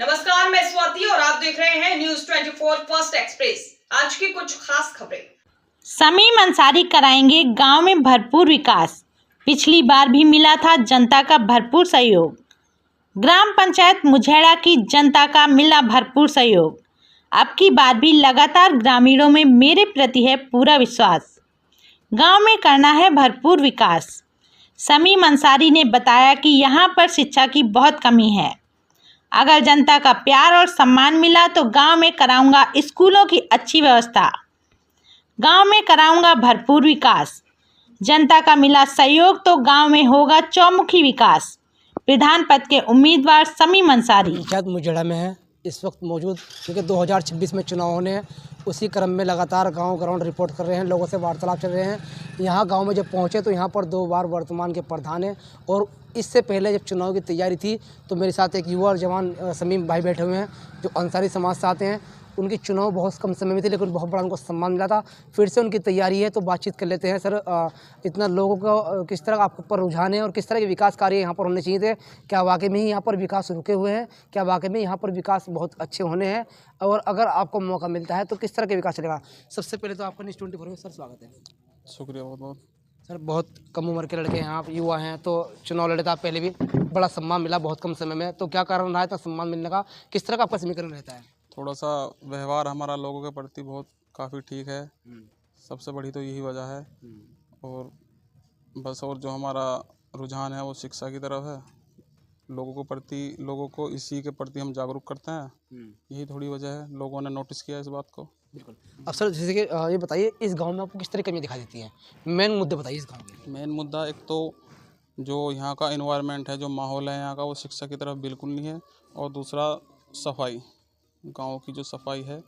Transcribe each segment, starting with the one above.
नमस्कार, मैं स्वाति और आप देख रहे हैं न्यूज 24 फर्स्ट एक्सप्रेस। आज की कुछ खास खबरें। समीम अंसारी कराएंगे गांव में भरपूर विकास। पिछली बार भी मिला था जनता का भरपूर सहयोग। ग्राम पंचायत मुझेड़ा की जनता का मिला भरपूर सहयोग। अब की बार भी लगातार ग्रामीणों में मेरे प्रति है पूरा विश्वास। गांव में करना है भरपूर विकास। समीम अंसारी ने बताया कि यहां पर शिक्षा की बहुत कमी है। अगर जनता का प्यार और सम्मान मिला तो गांव में कराऊंगा स्कूलों की अच्छी व्यवस्था। गांव में कराऊंगा भरपूर विकास। जनता का मिला सहयोग तो गांव में होगा चौमुखी विकास। विधान पद के उम्मीदवार समीम अंसारी पंचायत मुझेड़ा में है इस वक्त मौजूद, क्योंकि 2026 में चुनाव होने हैं। उसी क्रम में लगातार गांव ग्राउंड रिपोर्ट कर रहे हैं, लोगों से वार्तालाप चल रहे हैं। यहाँ गांव में जब पहुँचे तो यहाँ पर 2 बार वर्तमान के प्रधान हैं, और इससे पहले जब चुनाव की तैयारी थी तो मेरे साथ एक युवा और जवान समीम भाई बैठे हुए हैं जो अंसारी समाज से आते हैं। उनकी चुनाव बहुत कम समय में थी, लेकिन बहुत बड़ा उनको सम्मान मिला था। फिर से उनकी तैयारी है, तो बातचीत कर लेते हैं। सर, इतना लोगों को किस तरह आपके ऊपर रुझान है और किस तरह के विकास कार्य यहाँ पर होने चाहिए थे? क्या वाकई में ही यहाँ पर विकास रुके हुए हैं? क्या वाकई में यहाँ पर विकास बहुत अच्छे होने हैं? और अगर आपको मौका मिलता है तो किस तरह के विकास चलेगा? सबसे पहले तो आपका न्यूज़ 24 में सर स्वागत है। शुक्रिया बहुत बहुत। सर, बहुत कम उम्र के लड़के हैं आप, युवा हैं, तो चुनाव लड़े थे आप पहले भी, बड़ा सम्मान मिला बहुत कम समय में, तो क्या कारण रहा है इतना सम्मान मिलने का? किस तरह का आपका समीकरण रहता है? थोड़ा सा व्यवहार हमारा लोगों के प्रति बहुत काफ़ी ठीक है, सबसे बड़ी तो यही वजह है। और बस, और जो हमारा रुझान है वो शिक्षा की तरफ है। लोगों को इसी के प्रति हम जागरूक करते हैं, यही थोड़ी वजह है। लोगों ने नोटिस किया इस बात को। बिल्कुल। अब सर, जैसे कि ये बताइए, इस गांव में आपको किस तरह की कमी दिखाई देती है? मेन मुद्दे बताइए इस गांव के। मेन मुद्दा एक तो जो यहाँ का इन्वायरमेंट है, जो माहौल है यहाँ का, वो शिक्षा की तरफ बिल्कुल नहीं है। और दूसरा सफाई, गांव की जो सफाई है,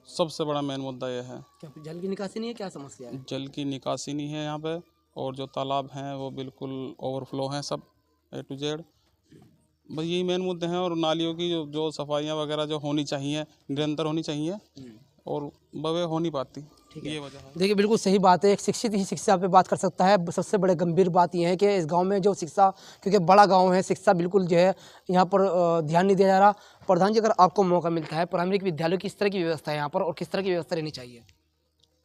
सबसे बड़ा मेन मुद्दा यह है। क्या जल की निकासी नहीं है? क्या समस्या है? जल की निकासी नहीं है यहाँ पे, और जो तालाब हैं वो बिल्कुल ओवरफ्लो हैं, सब A to Z। बस यही मेन मुद्दे हैं। और नालियों की जो सफाइयाँ वगैरह जो होनी चाहिए, निरंतर होनी चाहिए, और वह हो नहीं पाती, ये वजह है। देखिए, बिल्कुल सही बात है। एक शिक्षित ही शिक्षा पे बात कर सकता है। सबसे बड़े गंभीर बात यह है कि इस गांव में जो शिक्षा, क्योंकि बड़ा गांव है, शिक्षा बिल्कुल जो है यहाँ पर ध्यान नहीं दिया जा रहा। प्रधान जी, अगर आपको मौका मिलता है, प्राइमरी विद्यालय की किस तरह की व्यवस्था है यहाँ पर और किस तरह की व्यवस्था रहनी चाहिए?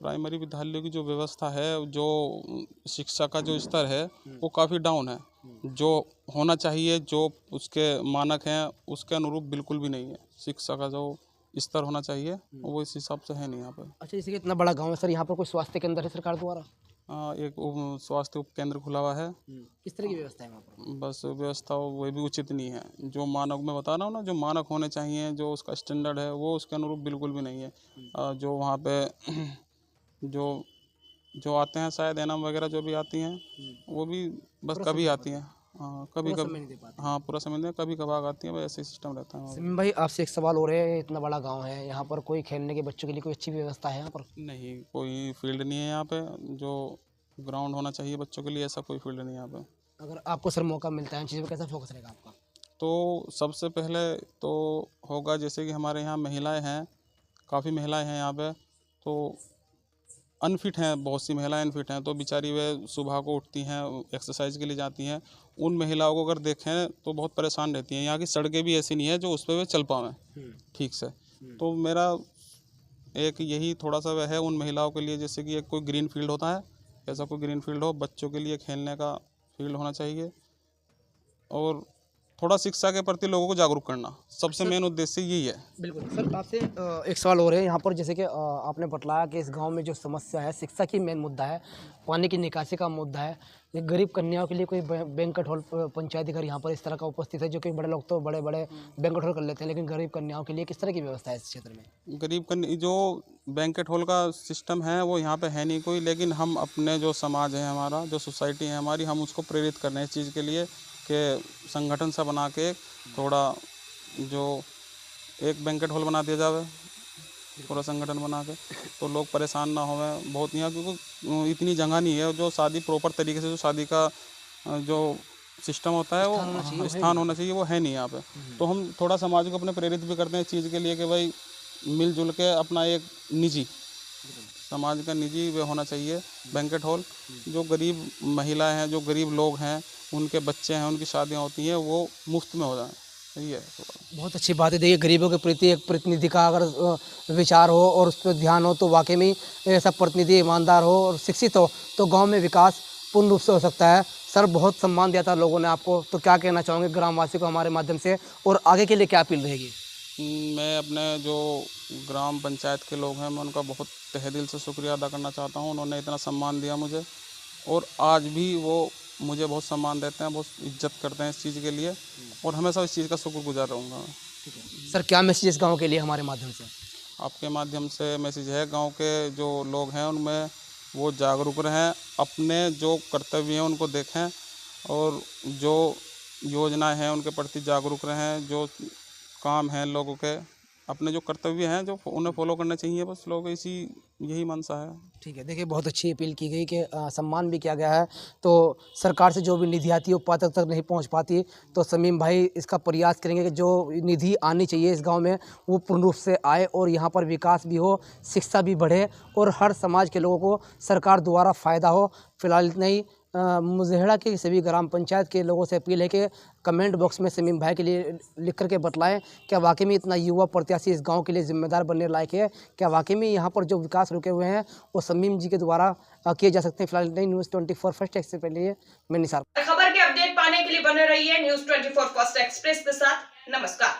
प्राइमरी विद्यालयों की जो व्यवस्था है, जो शिक्षा का जो स्तर है वो काफ़ी डाउन है। जो होना चाहिए, जो उसके मानक हैं, उसके अनुरूप बिल्कुल भी नहीं है। शिक्षा का जो स्तर होना चाहिए वो इस हिसाब से है नहीं यहाँ पर। अच्छा, जैसे कि इतना बड़ा गाँव है सर, यहाँ पर कोई स्वास्थ्य केंद्र है सरकार द्वारा? एक स्वास्थ्य उप केंद्र खुला हुआ है। किस तरह की व्यवस्था है वहाँ पर? बस व्यवस्था वो भी उचित नहीं है। जो मानक मैं बता रहा हूँ ना, जो मानक होने चाहिए, जो उसका स्टैंडर्ड है, वो उसके अनुरूप बिल्कुल भी नहीं है। जो वहाँ पे जो जो आते हैं, शायद एनम वगैरह जो भी आती हैं, वो भी बस कभी आती हैं। हाँ, कभी कभी। हाँ, पूरा समय नहीं, कभी कभार आती हैं, वैसे सिस्टम रहता है। समीम भाई, आपसे एक सवाल हो रहा है। इतना बड़ा गांव है, यहाँ पर कोई खेलने के बच्चों के लिए कोई अच्छी व्यवस्था है यहाँ पर? नहीं, कोई फील्ड नहीं है यहाँ पे। जो ग्राउंड होना चाहिए बच्चों के लिए, ऐसा कोई फील्ड नहीं है यहाँ पे। अगर आपको सर मौका मिलता है, इन चीज़ों पर कैसा फोकस रहेगा आपका? तो सबसे पहले तो होगा, जैसे कि हमारे यहाँ महिलाएं हैं, काफ़ी महिलाएं हैं यहाँ पे, तो अनफिट हैं, बहुत सी महिलाएं अनफिट हैं। तो बेचारी वे सुबह को उठती हैं, एक्सरसाइज के लिए जाती हैं। उन महिलाओं को अगर देखें तो बहुत परेशान रहती हैं। यहाँ की सड़कें भी ऐसी नहीं है जो उस पर वे चल पाएँ ठीक से। तो मेरा एक यही थोड़ा सा वह है उन महिलाओं के लिए, जैसे कि एक कोई ग्रीन फील्ड होता है, ऐसा कोई ग्रीन फील्ड हो, बच्चों के लिए खेलने का फील्ड होना चाहिए। और थोड़ा शिक्षा के प्रति लोगों को जागरूक करना, सबसे मेन उद्देश्य यही है। बिल्कुल सर, आपसे एक सवाल हो रहे हैं यहाँ पर। जैसे कि आपने बतलाया कि इस गांव में जो समस्या है, शिक्षा की मेन मुद्दा है, पानी की निकासी का मुद्दा है। ये गरीब कन्याओं के लिए कोई बैंक्वेट हॉल, पंचायती घर यहाँ पर इस तरह का उपस्थित है, जो कि बड़े लोग तो बड़े बड़े बैंक्वेट हॉल कर लेते हैं, लेकिन गरीब कन्याओं के लिए किस तरह की व्यवस्था है इस क्षेत्र में? गरीब कन्या जो बैंकेट हॉल का सिस्टम है वो यहाँ पे है नहीं कोई, लेकिन हम अपने जो समाज है, हमारा जो सोसाइटी है हमारी, हम उसको प्रेरित कर रहे हैं इस चीज़ के लिए कि संगठन सा बना के थोड़ा जो एक बैंकेट हॉल बना दिया जाए, पूरा संगठन बना के, तो लोग परेशान ना होवें बहुत। यहाँ क्योंकि इतनी जगह नहीं है जो शादी प्रॉपर तरीके से, जो शादी का जो सिस्टम होता है वो स्थान होना चाहिए, वो है नहीं यहाँ पे। तो हम थोड़ा समाज को अपने प्रेरित भी करते हैं इस चीज़ के लिए कि भाई मिलजुल के अपना एक निजी समाज का निजी वे होना चाहिए बैंकेट हॉल। जो गरीब महिलाएं हैं, जो गरीब लोग हैं, उनके बच्चे हैं, उनकी शादियां होती हैं, वो मुफ्त में हो जाएं। यही है तो। बहुत अच्छी बात है। देखिए, गरीबों के प्रति एक प्रतिनिधि का अगर विचार हो और उस पर ध्यान हो तो वाकई में ऐसा प्रतिनिधि ईमानदार हो और शिक्षित हो तो गांव में विकास पूर्ण रूप से हो सकता है। सर, बहुत सम्मान दिया था लोगों ने आपको, तो क्या कहना चाहोगे ग्रामवासी को हमारे माध्यम से, और आगे के लिए क्या अपील रहेगी? मैं अपने जो ग्राम पंचायत के लोग हैं मैं उनका बहुत तहे दिल से शुक्रिया अदा करना चाहता हूँ। उन्होंने इतना सम्मान दिया मुझे और आज भी वो मुझे बहुत सम्मान देते हैं, बहुत इज्जत करते हैं इस चीज़ के लिए और हमेशा इस चीज़ का शुक्रगुजार रहूँगा। सर, क्या मैसेज इस गाँव के लिए हमारे माध्यम से? आपके माध्यम से मैसेज है, गांव के जो लोग हैं उनमें वो जागरूक रहें, अपने जो कर्तव्य हैं उनको देखें और जो योजनाएं हैं उनके प्रति जागरूक रहें। जो काम हैं लोगों के, अपने जो कर्तव्य हैं जो उन्हें फॉलो करने चाहिए, बस लोग यही मंशा है। ठीक है। देखिए, बहुत अच्छी अपील की गई कि सम्मान भी किया गया है। तो सरकार से जो भी निधि आती है वो पात्र तक नहीं पहुंच पाती, तो शमीम भाई इसका प्रयास करेंगे कि जो निधि आनी चाहिए इस गांव में वो पूर्ण रूप से आए और यहां पर विकास भी हो, शिक्षा भी बढ़े और हर समाज के लोगों को सरकार द्वारा फ़ायदा हो। फिलहाल इतना ही। मुजेहड़ा के सभी ग्राम पंचायत के लोगों से अपील है कि कमेंट बॉक्स में शमीम भाई के लिए लिख करके बतलाएं क्या वाकई में इतना युवा प्रत्याशी इस गांव के लिए जिम्मेदार बनने लायक है, क्या वाकई में यहां पर जो विकास रुके हुए हैं वो शमीम जी के द्वारा किए जा सकते हैं। फिलहाल न्यूज़ 24 फर्स्ट एक्सप्रेस के लिए मैं निसार। खबर के अपडेट पाने के लिए बने रहिए न्यूज़ 24 फर्स्ट एक्सप्रेस के साथ। नमस्कार।